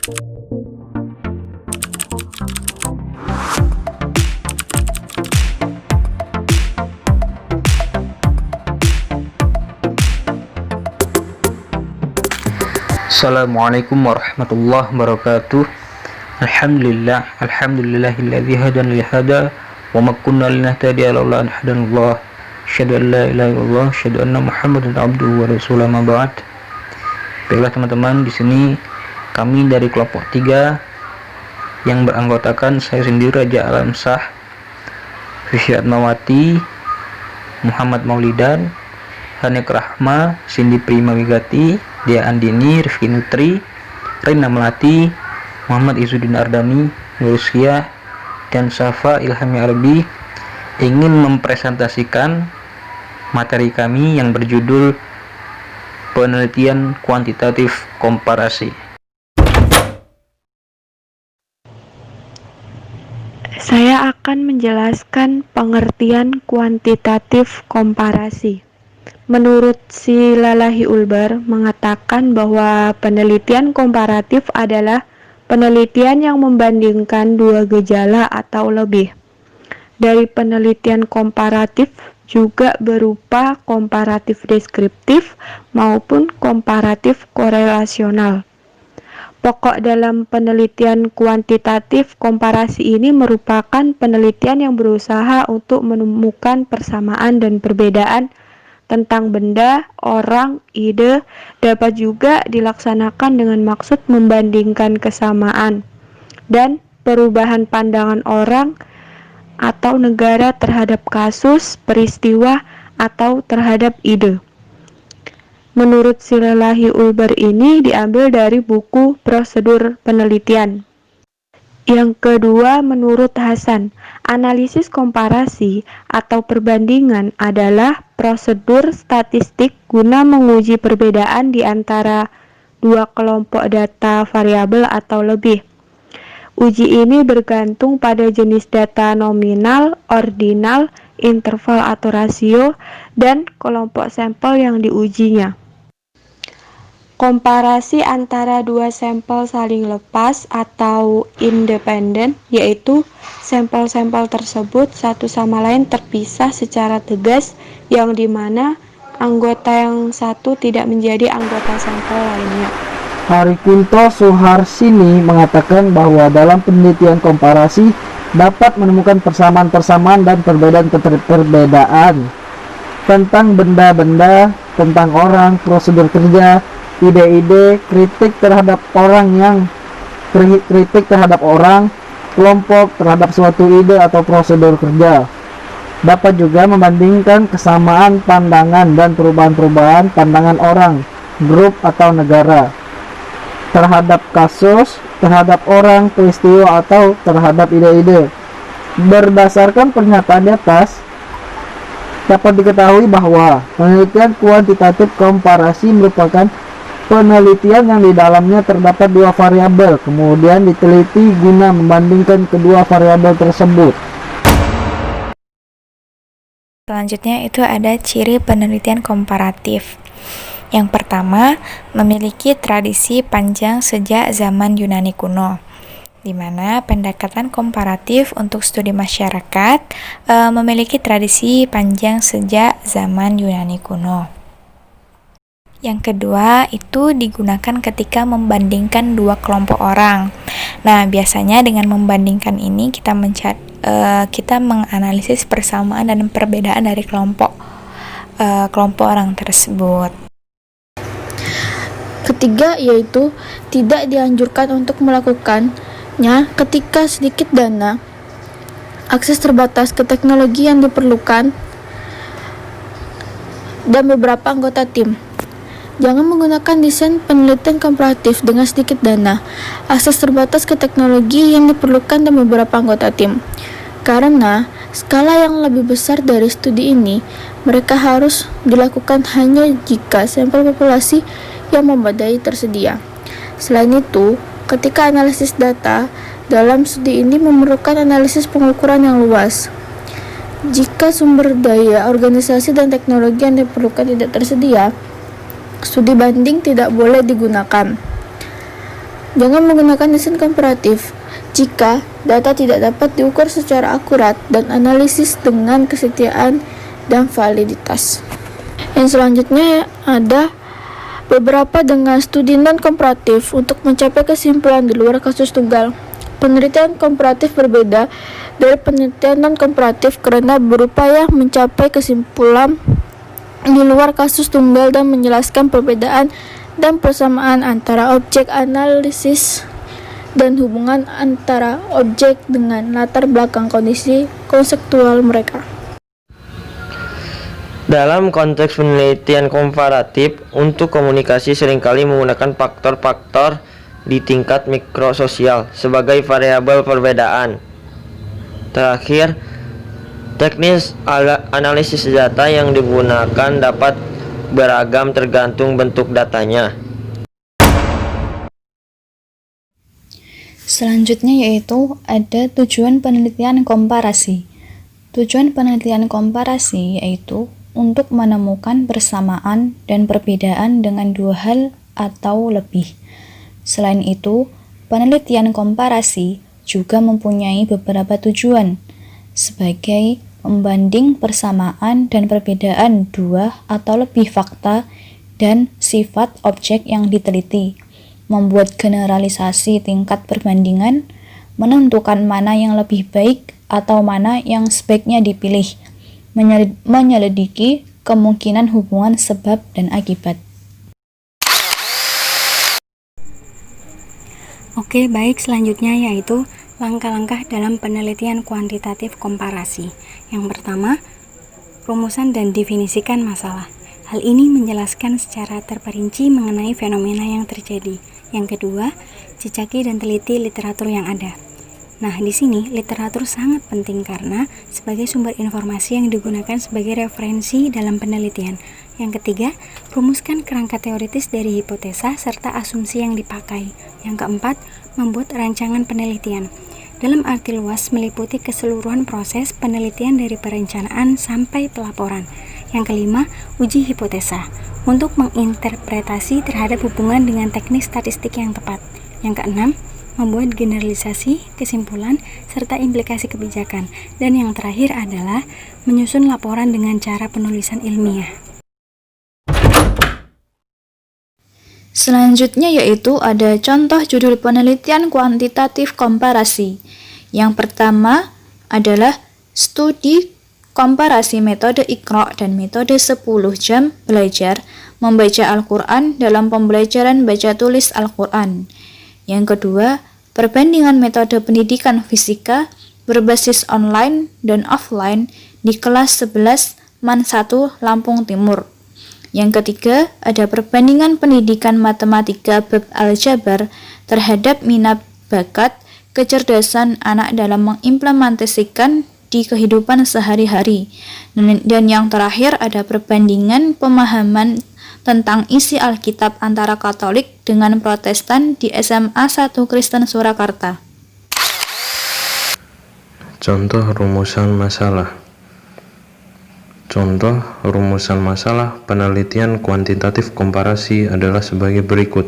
Assalamualaikum warahmatullahi wabarakatuh. Alhamdulillahilladzi hadana li hada wa ma kunna linahtadiya laula an hadanallah. Asyhadu an la ilaha illallah, asyhadu anna Muhammadan abduhu wa rasuluhu, ma ba'd. Baiklah teman-teman, di sini kami dari kelompok 3 yang beranggotakan saya sendiri, Raja Alamsah, Fifi Atmawati, Muhammad Maulidan, Hanik Rahma, Cindy Prima Wigati, Dia Andini, Rifki Nutri, Rina Melati, Muhammad Izzuddin Ardani, Nurusia, dan Safa Ilhami Arabi ingin mempresentasikan materi kami yang berjudul penelitian kuantitatif komparasi. Saya akan menjelaskan pengertian kuantitatif komparasi. Menurut Silalahi Ulbar mengatakan bahwa penelitian komparatif adalah penelitian yang membandingkan dua gejala atau lebih. Dari penelitian komparatif juga berupa komparatif deskriptif maupun komparatif korelasional. Pokok dalam penelitian kuantitatif komparasi ini merupakan penelitian yang berusaha untuk menemukan persamaan dan perbedaan tentang benda, orang, ide, dapat juga dilaksanakan dengan maksud membandingkan kesamaan dan perubahan pandangan orang atau negara terhadap kasus, peristiwa, atau terhadap ide. Menurut Silalahi Ulbar ini diambil dari buku Prosedur Penelitian. Yang kedua, menurut Hasan, analisis komparasi atau perbandingan adalah prosedur statistik guna menguji perbedaan di antara dua kelompok data variabel atau lebih. Uji ini bergantung pada jenis data nominal, ordinal, interval atau rasio, dan kelompok sampel yang diujinya. Komparasi antara dua sampel saling lepas atau independen, yaitu sampel-sampel tersebut satu sama lain terpisah secara tegas, yang dimana anggota yang satu tidak menjadi anggota sampel lainnya. Harikunto Suharsini mengatakan bahwa dalam penelitian komparasi dapat menemukan persamaan-persamaan dan perbedaan-perbedaan tentang benda-benda, tentang orang, prosedur kerja, ide-ide, kritik terhadap orang, kelompok terhadap suatu ide atau prosedur kerja. Dapat juga membandingkan kesamaan pandangan dan perubahan-perubahan pandangan orang, grup atau negara terhadap kasus, terhadap orang, peristiwa, atau terhadap ide-ide. Berdasarkan pernyataan di atas, dapat diketahui bahwa penelitian kuantitatif komparasi merupakan penelitian yang di dalamnya terdapat dua variabel, kemudian diteliti guna membandingkan kedua variabel tersebut. Selanjutnya itu ada ciri penelitian komparatif. Yang pertama, memiliki tradisi panjang sejak zaman Yunani kuno, di mana pendekatan komparatif untuk studi masyarakat memiliki tradisi panjang sejak zaman Yunani kuno. Yang kedua, itu digunakan ketika membandingkan dua kelompok orang. Nah, biasanya dengan membandingkan ini kita menganalisis persamaan dan perbedaan dari kelompok orang tersebut. Ketiga, yaitu tidak dianjurkan untuk melakukannya ketika sedikit dana, akses terbatas ke teknologi yang diperlukan, dan beberapa anggota tim. Jangan menggunakan desain penelitian komparatif dengan sedikit dana, akses terbatas ke teknologi yang diperlukan, dan beberapa anggota tim. Karena skala yang lebih besar dari studi ini, mereka harus dilakukan hanya jika sampel populasi yang memadai tersedia. Selain itu, ketika analisis data dalam studi ini memerlukan analisis pengukuran yang luas. Jika sumber daya, organisasi, dan teknologi yang diperlukan tidak tersedia, studi banding tidak boleh digunakan. Jangan menggunakan desain komparatif jika data tidak dapat diukur secara akurat dan analisis dengan kesetiaan dan validitas. Yang selanjutnya ada beberapa dengan studi non-komparatif untuk mencapai kesimpulan di luar kasus tunggal. Penelitian komparatif berbeda dari penelitian non-komparatif karena berupaya mencapai kesimpulan di luar kasus tunggal dan menjelaskan perbedaan dan persamaan antara objek analisis dan hubungan antara objek dengan latar belakang kondisi konseptual mereka. Dalam konteks penelitian komparatif, untuk komunikasi seringkali menggunakan faktor-faktor di tingkat mikrososial sebagai variabel perbedaan. Terakhir, teknis analisis data yang digunakan dapat beragam tergantung bentuk datanya. Selanjutnya yaitu ada tujuan penelitian komparasi. Tujuan penelitian komparasi yaitu untuk menemukan persamaan dan perbedaan dengan dua hal atau lebih. Selain itu, penelitian komparasi juga mempunyai beberapa tujuan sebagai membanding persamaan dan perbedaan dua atau lebih fakta dan sifat objek yang diteliti, membuat generalisasi tingkat perbandingan, menentukan mana yang lebih baik atau mana yang sebaiknya dipilih, menyelidiki kemungkinan hubungan sebab dan akibat. Oke, baik, selanjutnya yaitu langkah-langkah dalam penelitian kuantitatif komparasi. Yang pertama, rumusan dan definisikan masalah. Hal ini menjelaskan secara terperinci mengenai fenomena yang terjadi. Yang kedua, jejaki dan teliti literatur yang ada. Nah, di sini literatur sangat penting karena sebagai sumber informasi yang digunakan sebagai referensi dalam penelitian. Yang ketiga, rumuskan kerangka teoritis dari hipotesa serta asumsi yang dipakai. Yang keempat, membuat rancangan penelitian. Dalam arti luas meliputi keseluruhan proses penelitian dari perencanaan sampai pelaporan. Yang kelima, uji hipotesa untuk menginterpretasi terhadap hubungan dengan teknik statistik yang tepat. Yang keenam, membuat generalisasi, kesimpulan, serta implikasi kebijakan. Dan yang terakhir adalah menyusun laporan dengan cara penulisan ilmiah. Selanjutnya yaitu ada contoh judul penelitian kuantitatif komparasi. Yang pertama adalah studi komparasi metode Iqra dan metode 10 jam belajar membaca Al-Quran dalam pembelajaran baca tulis Al-Quran. Yang kedua, perbandingan metode pendidikan fisika berbasis online dan offline di kelas 11 MAN 1 Lampung Timur. Yang ketiga, ada perbandingan pendidikan matematika bab aljabar terhadap minat bakat kecerdasan anak dalam mengimplementasikan di kehidupan sehari-hari. Dan yang terakhir ada perbandingan pemahaman tentang isi Alkitab antara Katolik dengan Protestan di SMA 1 Kristen Surakarta. Contoh rumusan masalah. Contoh rumusan masalah penelitian kuantitatif komparasi adalah sebagai berikut.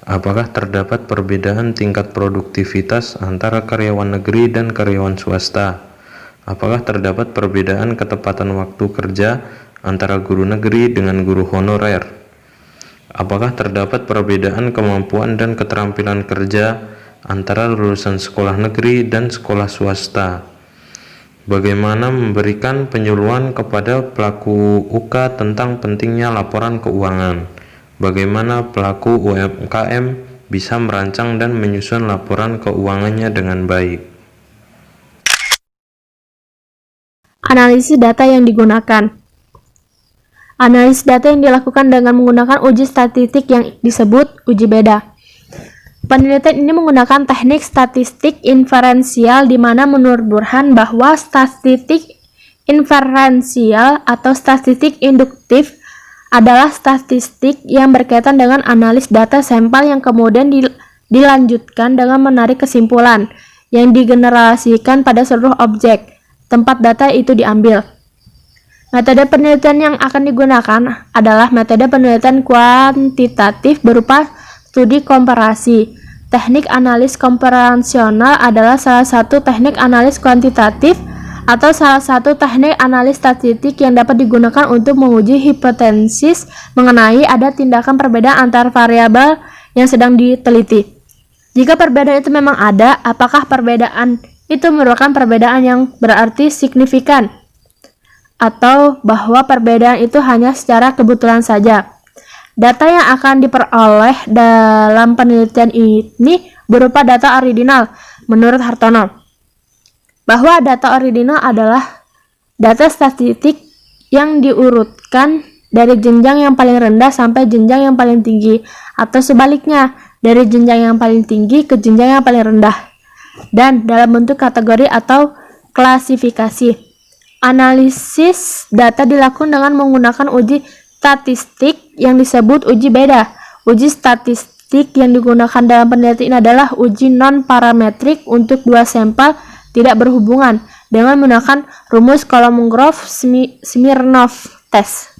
Apakah terdapat perbedaan tingkat produktivitas antara karyawan negeri dan karyawan swasta? Apakah terdapat perbedaan ketepatan waktu kerja antara guru negeri dengan guru honorer? Apakah terdapat perbedaan kemampuan dan keterampilan kerja antara lulusan sekolah negeri dan sekolah swasta? Bagaimana memberikan penyuluhan kepada pelaku UK tentang pentingnya laporan keuangan? Bagaimana pelaku UMKM bisa merancang dan menyusun laporan keuangannya dengan baik? Analisis data yang digunakan. Analisis data yang dilakukan dengan menggunakan uji statistik yang disebut uji beda. Penelitian ini menggunakan teknik statistik inferensial di mana menurut Burhan bahwa statistik inferensial atau statistik induktif adalah statistik yang berkaitan dengan analis data sampel yang kemudian dilanjutkan dengan menarik kesimpulan yang digenerasikan pada seluruh objek tempat data itu diambil. Metode penelitian yang akan digunakan adalah metode penelitian kuantitatif berupa studi komparasi. Teknik analis komparasional adalah salah satu teknik analis kuantitatif atau salah satu teknik analis statistik yang dapat digunakan untuk menguji hipotesis mengenai ada tindakan perbedaan antar variabel yang sedang diteliti. Jika perbedaan itu memang ada, apakah perbedaan itu merupakan perbedaan yang berarti signifikan atau bahwa perbedaan itu hanya secara kebetulan saja. Data yang akan diperoleh dalam penelitian ini berupa data ordinal menurut Hartono, bahwa data ordinal adalah data statistik yang diurutkan dari jenjang yang paling rendah sampai jenjang yang paling tinggi, atau sebaliknya, dari jenjang yang paling tinggi ke jenjang yang paling rendah, dan dalam bentuk kategori atau klasifikasi. Analisis data dilakukan dengan menggunakan uji statistik yang disebut uji beda. Uji statistik yang digunakan dalam penelitian adalah uji non-parametrik untuk dua sampel tidak berhubungan dengan menggunakan rumus Kolmogorov-Smirnov test.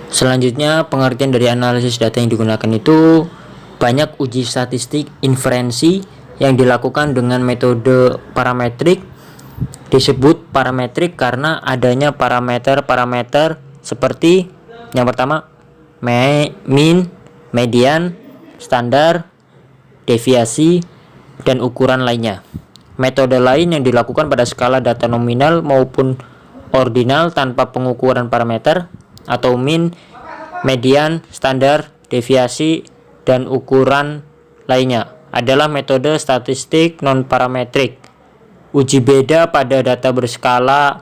Selanjutnya, pengertian dari analisis data yang digunakan itu banyak uji statistik inferensi yang dilakukan dengan metode parametrik. Disebut parametrik karena adanya parameter-parameter seperti yang pertama mean, median, standar, deviasi, dan ukuran lainnya. Metode lain yang dilakukan pada skala data nominal maupun ordinal tanpa pengukuran parameter atau mean, median, standar, deviasi, dan ukuran lainnya adalah metode statistik non-parametrik. Uji beda pada data berskala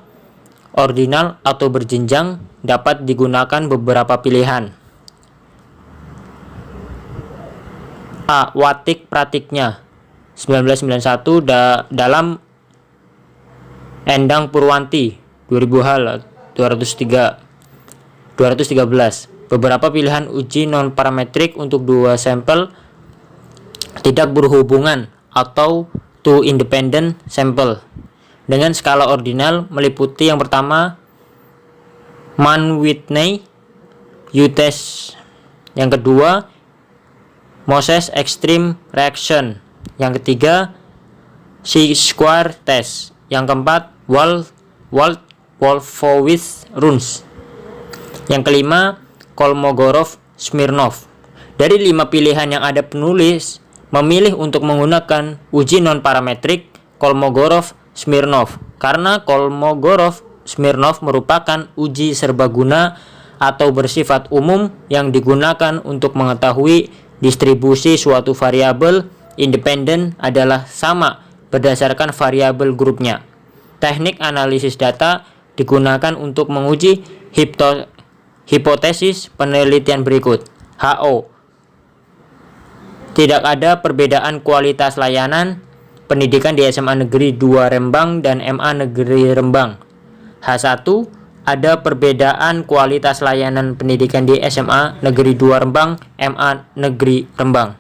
ordinal atau berjenjang dapat digunakan beberapa pilihan. A. Watik pratiknya 1991 dalam Endang Purwanti 2000 hal 213. Beberapa pilihan uji non-parametrik untuk dua sampel tidak berhubungan atau two independent sample dengan skala ordinal meliputi yang pertama Mann-Whitney U-test, yang kedua Moses Extreme Reaction, yang ketiga chi-square test, yang keempat Wolfowitz runs, yang kelima Kolmogorov-Smirnov. Dari 5 pilihan yang ada, penulis memilih untuk menggunakan uji non-parametrik Kolmogorov-Smirnov karena Kolmogorov-Smirnov merupakan uji serbaguna atau bersifat umum yang digunakan untuk mengetahui distribusi suatu variabel independen adalah sama berdasarkan variabel grupnya. Teknik analisis data digunakan untuk menguji hipotesis penelitian berikut. HO. Tidak ada perbedaan kualitas layanan pendidikan di SMA Negeri 2 Rembang dan MA Negeri Rembang. H1. Ada perbedaan kualitas layanan pendidikan di SMA Negeri 2 Rembang, MA Negeri Rembang.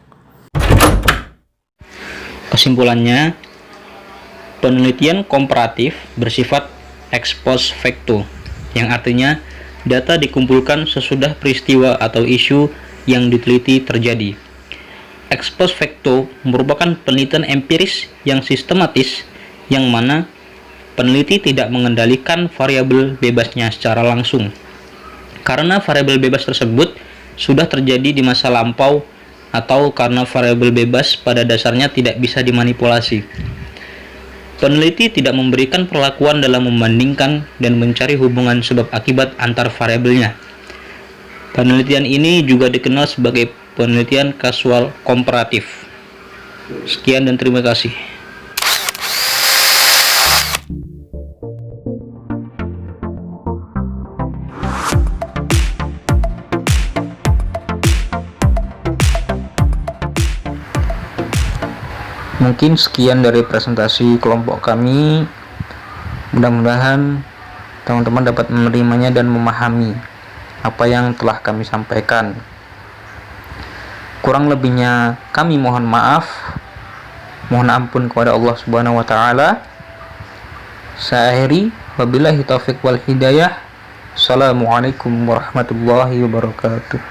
Kesimpulannya, penelitian komparatif bersifat ex post facto, yang artinya data dikumpulkan sesudah peristiwa atau isu yang diteliti terjadi. Ex post facto merupakan penelitian empiris yang sistematis, yang mana peneliti tidak mengendalikan variabel bebasnya secara langsung, karena variabel bebas tersebut sudah terjadi di masa lampau atau karena variabel bebas pada dasarnya tidak bisa dimanipulasi. Peneliti tidak memberikan perlakuan dalam membandingkan dan mencari hubungan sebab akibat antar variabelnya. Penelitian ini juga dikenal sebagai penelitian kasual komparatif. Sekian dan terima kasih. Mungkin sekian dari presentasi kelompok kami. Mudah-mudahan teman-teman dapat menerimanya dan memahami apa yang telah kami sampaikan. Kurang lebihnya kami mohon maaf, mohon ampun kepada Allah Subhanahu wa taala. Saya akhiri, wabillahi taufiq wal hidayah. Assalamualaikum warahmatullahi wabarakatuh.